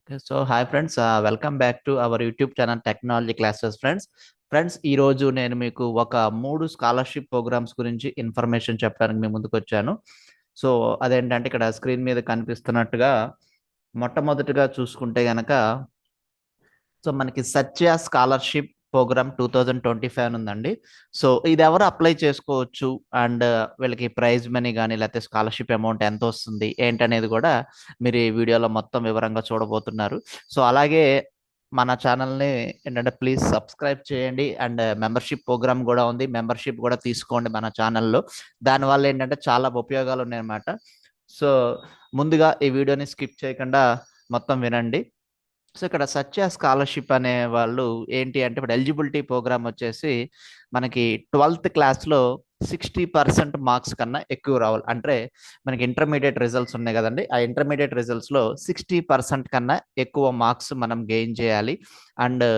Okay, so hi friends, welcome back to our YouTube channel Technology Classes friends ఈ రోజు నేను మీకు ఒక 3 స్కాలర్షిప్ ప్రోగ్రామ్స్ గురించి ఇన్ఫర్మేషన్ చెప్పడానికి మీ ముందుకు వచ్చాను. సో అదేంటంటే ఇక్కడ స్క్రీన్ మీద కనిపిస్తున్నట్టుగా మొట్టమొదటిగా చూసుకుంటే గనక మనకి సత్య స్కాలర్షిప్ ప్రోగ్రామ్ 2025 ఉందండి. సో ఇది ఎవరు అప్లై చేసుకోవచ్చు అండ్ వీళ్ళకి ప్రైజ్ మనీ కానీ లేకపోతే స్కాలర్షిప్ అమౌంట్ ఎంత వస్తుంది ఏంటనేది కూడా మీరు ఈ వీడియోలో మొత్తం వివరంగా చూడబోతున్నారు. సో అలాగే మన ఛానల్ని ఏంటంటే ప్లీజ్ సబ్స్క్రైబ్ చేయండి అండ్ మెంబర్షిప్ ప్రోగ్రామ్ కూడా ఉంది, మెంబర్షిప్ కూడా తీసుకోండి మన ఛానల్లో. దానివల్ల ఏంటంటే చాలా ఉపయోగాలు ఉన్నాయన్నమాట. సో ముందుగా ఈ వీడియోని స్కిప్ చేయకుండా మొత్తం వినండి. సో ఇక్కడ సత్య స్కాలర్షిప్ అనే వాళ్ళు ఏంటి అంటే ఇప్పుడు ఎలిజిబిలిటీ ప్రోగ్రామ్ వచ్చేసి మనకి 12th క్లాస్లో 60% మార్క్స్ కన్నా ఎక్కువ రావాలి. అంటే మనకి ఇంటర్మీడియట్ రిజల్ట్స్ ఉన్నాయి కదండి, ఆ ఇంటర్మీడియట్ రిజల్ట్స్లో 60% కన్నా ఎక్కువ మార్క్స్ మనం గెయిన్ చేయాలి. అండ్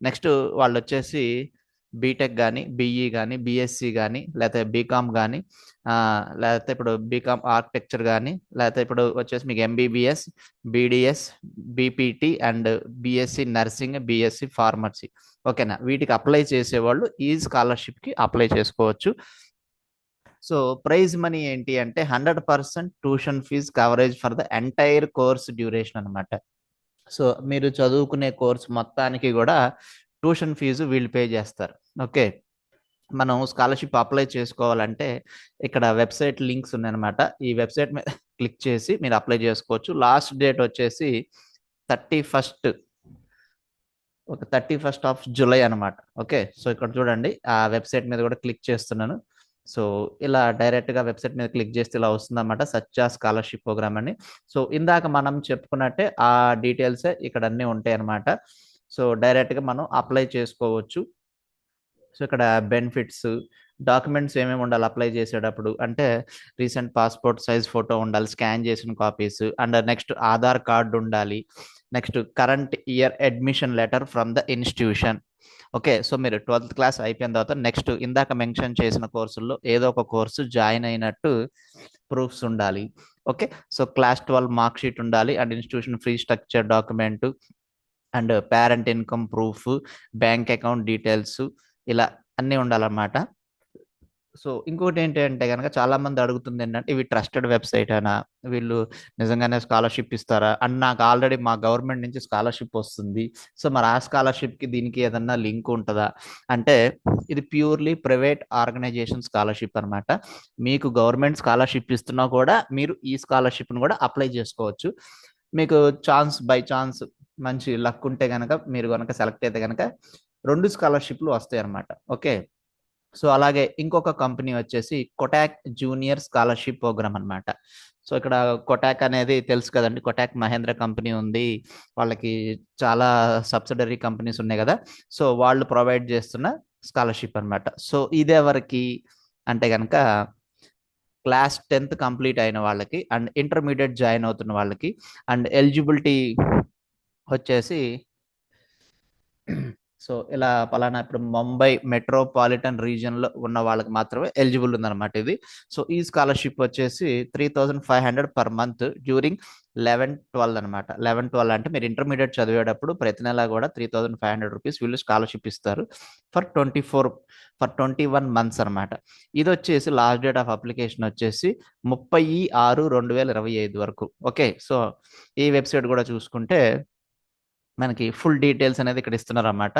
నెక్స్ట్ వాళ్ళు వచ్చేసి బీటెక్ కానీ, బీఈ కానీ, బీఎస్సీ కానీ, లేకపోతే బీకామ్ కానీ, లేకపోతే ఇప్పుడు బీకామ్ ఆర్కిటెక్చర్ కానీ, లేకపోతే ఇప్పుడు వచ్చేసి మీకు MBBS, BDS, BPT and BSc nursing, BSc pharmacy. ఓకేనా, వీటికి అప్లై చేసేవాళ్ళు ఈ స్కాలర్షిప్కి అప్లై చేసుకోవచ్చు. సో ప్రైజ్ మనీ ఏంటి అంటే 100% tuition fee coverage for the entire course duration అనమాట. సో మీరు చదువుకునే కోర్స్ మొత్తానికి కూడా ట్యూషన్ ఫీజు వీళ్ళు పే చేస్తారు. ఓకే, మనం స్కాలర్షిప్ అప్లై చేసుకోవాలంటే ఇక్కడ వెబ్సైట్ లింక్స్ ఉన్నాయన్నమాట. ఈ వెబ్సైట్ మీద క్లిక్ చేసి మీరు అప్లై చేసుకోవచ్చు. లాస్ట్ డేట్ వచ్చేసి 31st 31st ఆఫ్ జూలై అనమాట. ఓకే, సో ఇక్కడ చూడండి, ఆ వెబ్సైట్ మీద కూడా క్లిక్ చేస్తున్నాను. సో ఇలా డైరెక్ట్గా వెబ్సైట్ మీద క్లిక్ చేస్తే ఇలా వస్తుందన్నమాట, సత్య స్కాలర్షిప్ ప్రోగ్రామ్ అని. సో ఇందాక మనం చెప్పుకున్నట్టే ఆ డీటెయిల్సే ఇక్కడ అన్నీ ఉంటాయి అనమాట. సో డైరెక్ట్గా మనం అప్లై చేసుకోవచ్చు. సో ఇక్కడ బెనిఫిట్స్, డాక్యుమెంట్స్ ఏమేమి ఉండాలి అప్లై చేసేటప్పుడు అంటే రీసెంట్ పాస్పోర్ట్ సైజ్ ఫోటో ఉండాలి, స్కాన్ చేసిన copies, and next Aadhaar card ఉండాలి, next current year admission letter from the institution. Okay, so మీరు 12th క్లాస్ అయిపోయిన తర్వాత నెక్స్ట్ ఇందాక మెన్షన్ చేసిన కోర్సుల్లో ఏదో ఒక కోర్సు జాయిన్ అయినట్టు ప్రూఫ్స్ ఉండాలి. Okay, so class 12 mark sheet ఉండాలి and institution free structure document and parent income proof, bank account details, ఇలా అన్నీ ఉండాలన్నమాట. సో ఇంకోటి ఏంటంటే కనుక చాలా మంది అడుగుతుంది ఏంటంటే ఇవి ట్రస్టెడ్ వెబ్సైట్ అయినా, వీళ్ళు నిజంగానే స్కాలర్షిప్ ఇస్తారా అని. నాకు ఆల్రెడీ మా గవర్నమెంట్ నుంచి స్కాలర్షిప్ వస్తుంది, సో మరి ఆ స్కాలర్షిప్కి దీనికి ఏదన్నా లింక్ ఉంటుందా అంటే ఇది ప్యూర్లీ ప్రైవేట్ ఆర్గనైజేషన్ స్కాలర్షిప్ అనమాట. మీకు గవర్నమెంట్ స్కాలర్షిప్ ఇస్తున్నా కూడా మీరు ఈ స్కాలర్షిప్ను కూడా అప్లై చేసుకోవచ్చు. మీకు బై ఛాన్స్ మంచి లక్ ఉంటే కనుక, మీరు కనుక సెలెక్ట్ అయితే కనుక 2 స్కాలర్షిప్లు వస్తాయి అనమాట. ఓకే, సో అలాగే ఇంకొక కంపెనీ వచ్చేసి కొటాక్ జూనియర్ స్కాలర్షిప్ ప్రోగ్రామ్ అనమాట. సో ఇక్కడ కొటాక్ అనేది తెలుసు కదండి, కొటాక్ మహేంద్ర కంపెనీ ఉంది, వాళ్ళకి చాలా సబ్సిడరీ కంపెనీస్ ఉన్నాయి కదా. సో వాళ్ళు ప్రొవైడ్ చేస్తున్న స్కాలర్షిప్ అనమాట. సో ఇది ఎవరికి అంటే కనుక క్లాస్ 10th కంప్లీట్ అయిన వాళ్ళకి అండ్ ఇంటర్మీడియట్ జాయిన్ అవుతున్న వాళ్ళకి అండ్ ఎలిజిబిలిటీ వచ్చేసి సో ఇలా పలానా ఇప్పుడు ముంబై మెట్రోపాలిటన్ రీజియన్లో ఉన్న వాళ్ళకి మాత్రమే ఎలిజిబుల్ ఉందన్నమాట ఇది. సో ఈ స్కాలర్షిప్ వచ్చేసి 3500 పర్ మంత్ డ్యూరింగ్ 11-12 అనమాట. 11-12 అంటే మీరు ఇంటర్మీడియట్ చదివేటప్పుడు ప్రతి నెల కూడా 3500 రూపీస్ వీళ్ళు స్కాలర్షిప్ ఇస్తారు ఫర్ 21 మంత్స్ అనమాట. ఇది వచ్చేసి లాస్ట్ డేట్ ఆఫ్ అప్లికేషన్ వచ్చేసి 30/6/2025 వరకు. ఓకే, సో ఈ వెబ్సైట్ కూడా చూసుకుంటే మనకి ఫుల్ డీటెయిల్స్ అనేది ఇక్కడ ఇస్తున్నారు అన్నమాట.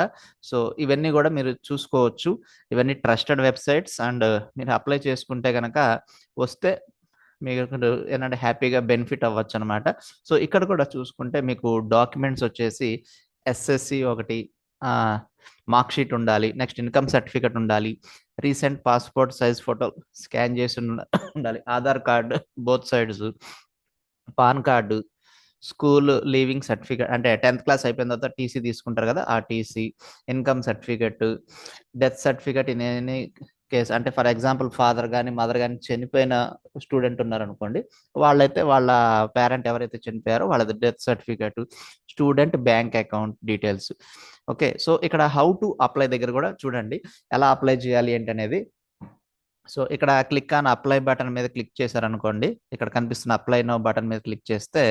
సో ఇవన్నీ కూడా మీరు చూసుకోవచ్చు. ఇవన్నీ ట్రస్టెడ్ వెబ్సైట్స్ అండ్ మీరు అప్లై చేసుకుంటే కనుక వస్తే మీకు ఏంటంటే హ్యాపీగా బెనిఫిట్ అవ్వచ్చు అనమాట. సో ఇక్కడ కూడా చూసుకుంటే మీకు డాక్యుమెంట్స్ వచ్చేసి ఎస్ఎస్సి ఒకటి, మార్క్ షీట్ ఉండాలి, నెక్స్ట్ ఇన్కమ్ సర్టిఫికెట్ ఉండాలి, recent passport size photo scan చేసి ఉండాలి, Aadhaar card both sides, PAN card, school leaving certificate అంటే 10th క్లాస్ అయిపోయిన తర్వాత టీసీ తీసుకుంటారు కదా, ఆ TC, income certificate, death certificate in any case అంటే ఫర్ ఎగ్జాంపుల్ ఫాదర్ కానీ మదర్ కానీ చనిపోయిన స్టూడెంట్ ఉన్నారనుకోండి, వాళ్ళైతే వాళ్ళ పేరెంట్ ఎవరైతే చనిపోయారో వాళ్ళది death certificate, student bank account details. Okay, so ఇక్కడ హౌ టు అప్లై దగ్గర కూడా చూడండి ఎలా అప్లై చేయాలి ఏంటనేది. సో ఇక్కడ క్లిక్ ఆన్ అప్లై బటన్ మీద క్లిక్ చేశారనుకోండి, ఇక్కడ కనిపిస్తున్న అప్లై నో బటన్ మీద క్లిక్ చేస్తే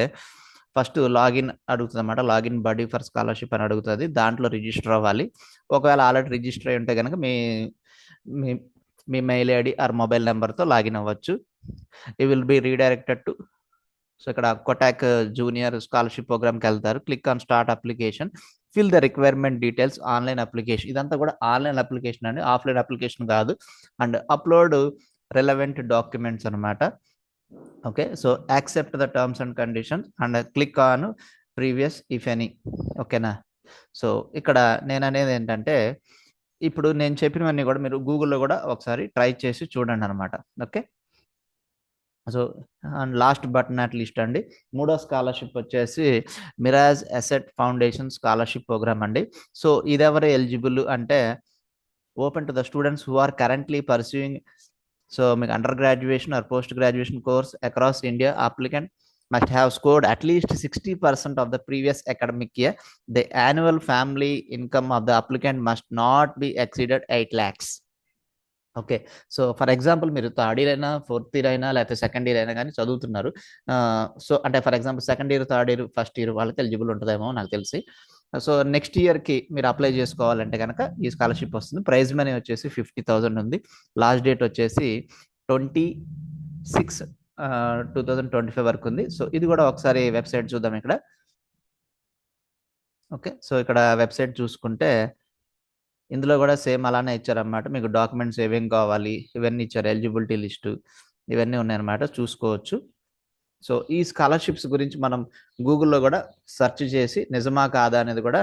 ఫస్ట్ లాగిన్ అడుగుతుంది అనమాట. లాగిన్ బడీ ఫర్ స్కాలర్షిప్ అని అడుగుతుంది. దాంట్లో రిజిస్టర్ అవ్వాలి. ఒకవేళ ఆల్రెడీ రిజిస్టర్ అయి ఉంటే కనుక మీ మీ మీ మెయిల్ ఐడి ఆర్ మొబైల్ నెంబర్తో లాగిన్ అవ్వచ్చు. You will be redirected to, so ఇక్కడ కొటాక్ జూనియర్ స్కాలర్షిప్ ప్రోగ్రామ్కి వెళ్తారు. Click on start application, fill the requirement details, online application. ఇదంతా కూడా ఆన్లైన్ అప్లికేషన్ అండి, ఆఫ్లైన్ అప్లికేషన్ కాదు. అండ్ అప్లోడ్ రిలవెంట్ డాక్యుమెంట్స్ అనమాట. Okay, so accept the terms and conditions and click on previous if any. ఓకేనా. So ఇక్కడ నేను అనేది ఏంటంటే, ఇప్పుడు నేను చెప్పినవన్నీ కూడా మీరు గూగుల్లో కూడా ఒకసారి ట్రై చేసి చూడండి అనమాట. Okay, so and last but not least అండి, మూడో స్కాలర్షిప్ వచ్చేసి Mirae Asset Foundation scholarship programme అండి. సో ఇది ఎవరు ఎలిజిబుల్ అంటే, open to the students who are currently pursuing, so మీకు under graduation or post graduation course across India, applicant must have scored at least 60% of the previous academic year. The annual family income of the applicant must not be exceeded 8 lakhs. Okay, so for example మీరు third year అయినా, fourth year అయినా, లేకపోతే second year అయినా కానీ చదువుతున్నారు. So అంటే for example second year, third year, first year వాళ్ళకి eligible ఉంటుందేమో నాకు తెలిసి. సో నెక్స్ట్ ఇయర్కి మీరు అప్లై చేసుకోవాలంటే కనుక ఈ స్కాలర్షిప్ వస్తుంది. ప్రైజ్ మనీ వచ్చేసి 50,000 ఉంది. లాస్ట్ డేట్ వచ్చేసి 26/2025 వరకు ఉంది. సో ఇది కూడా ఒకసారి వెబ్సైట్ చూద్దాం ఇక్కడ. ఓకే, సో ఇక్కడ వెబ్సైట్ చూసుకుంటే ఇందులో కూడా సేమ్ అలానే ఇచ్చారన్నమాట. మీకు డాక్యుమెంట్స్ ఏమేం కావాలి ఇవన్నీ ఇచ్చారు, ఎలిజిబిలిటీ లిస్టు ఇవన్నీ ఉన్నాయన్నమాట, చూసుకోవచ్చు. సో ఈ స్కాలర్షిప్స్ గురించి మనం గూగుల్లో కూడా సెర్చ్ చేసి నిజమా కాదా అనేది కూడా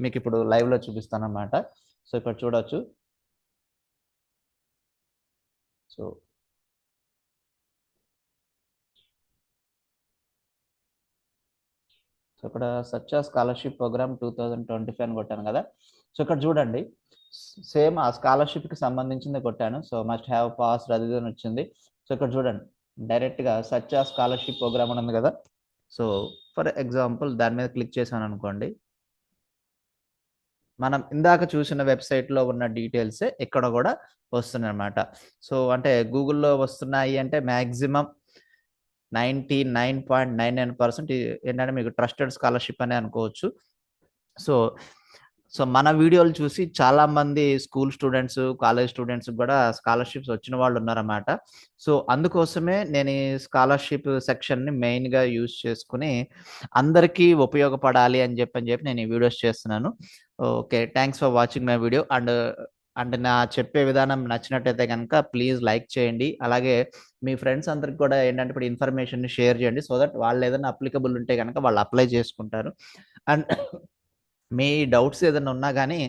మీకు ఇప్పుడు లైవ్లో చూపిస్తాను అన్నమాట. సో ఇక్కడ చూడవచ్చు. సో సో ఇక్కడ సచ్ స్కాలర్షిప్ ప్రోగ్రామ్ 2025 అని కొట్టాను కదా. సో ఇక్కడ చూడండి, సేమ్ ఆ స్కాలర్షిప్కి సంబంధించింది కొట్టాను. సో మస్ట్ హ్యావ్ పాస్ అది అని వచ్చింది. సో ఇక్కడ చూడండి, డైరెక్ట్గా సచ్ స్కాలర్షిప్ ప్రోగ్రామ్ అని ఉంది కదా. సో ఫర్ ఎగ్జాంపుల్ దాని మీద క్లిక్ చేశాను అనుకోండి, మనం ఇందాక చూసిన వెబ్సైట్లో ఉన్న డీటెయిల్సే ఇక్కడ కూడా వస్తున్నాయి అన్నమాట. సో అంటే గూగుల్లో వస్తున్నాయి అంటే మ్యాక్సిమం 99.99% ఏంటంటే మీకు ట్రస్టెడ్ స్కాలర్షిప్ అనే అనుకోవచ్చు. సో సో మన వీడియోలు చూసి చాలా మంది స్కూల్ స్టూడెంట్స్, కాలేజ్ స్టూడెంట్స్ కూడా స్కాలర్షిప్స్ వచ్చిన వాళ్ళు ఉన్నారన్నమాట. సో అందుకోసమే నేను ఈ స్కాలర్షిప్ సెక్షన్ని మెయిన్గా యూజ్ చేసుకుని అందరికీ ఉపయోగపడాలి అని చెప్పి నేను ఈ వీడియోస్ చేస్తున్నాను. Okay, thanks for watching my video. And నా చెప్పే విధానం నచ్చినట్టయితే కనుక ప్లీజ్ లైక్ చేయండి. అలాగే మీ ఫ్రెండ్స్ అందరికి కూడా ఏంటంటే ఇప్పుడు ఇన్ఫర్మేషన్ని షేర్ చేయండి, సో దట్ వాళ్ళు ఏదైనా అప్లికబుల్ ఉంటే కనుక వాళ్ళు అప్లై చేసుకుంటారు. అండ్ మీ డౌట్స్ ఏదైనా ఉన్నా కానీ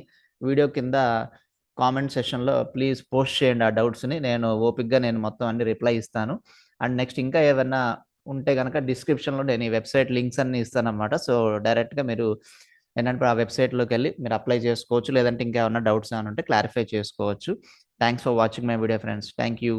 వీడియో కింద కామెంట్ సెషన్లో ప్లీజ్ పోస్ట్ చేయండి ఆ డౌట్స్ని. నేను ఓపిక్గా మొత్తం అన్ని రిప్లై ఇస్తాను. అండ్ నెక్స్ట్ ఇంకా ఏదైనా ఉంటే కనుక డిస్క్రిప్షన్లో నేను ఈ వెబ్సైట్ లింక్స్ అన్ని ఇస్తానన్నమాట. సో డైరెక్ట్గా మీరు ఏంటంటే ఆ వెబ్సైట్లోకి వెళ్ళి మీరు అప్లై చేసుకోవచ్చు, లేదంటే ఇంకా ఏమైనా డౌట్స్ ఏమైనా ఉంటే క్లారిఫై చేసుకోవచ్చు. Thanks for watching my video friends. Thank you.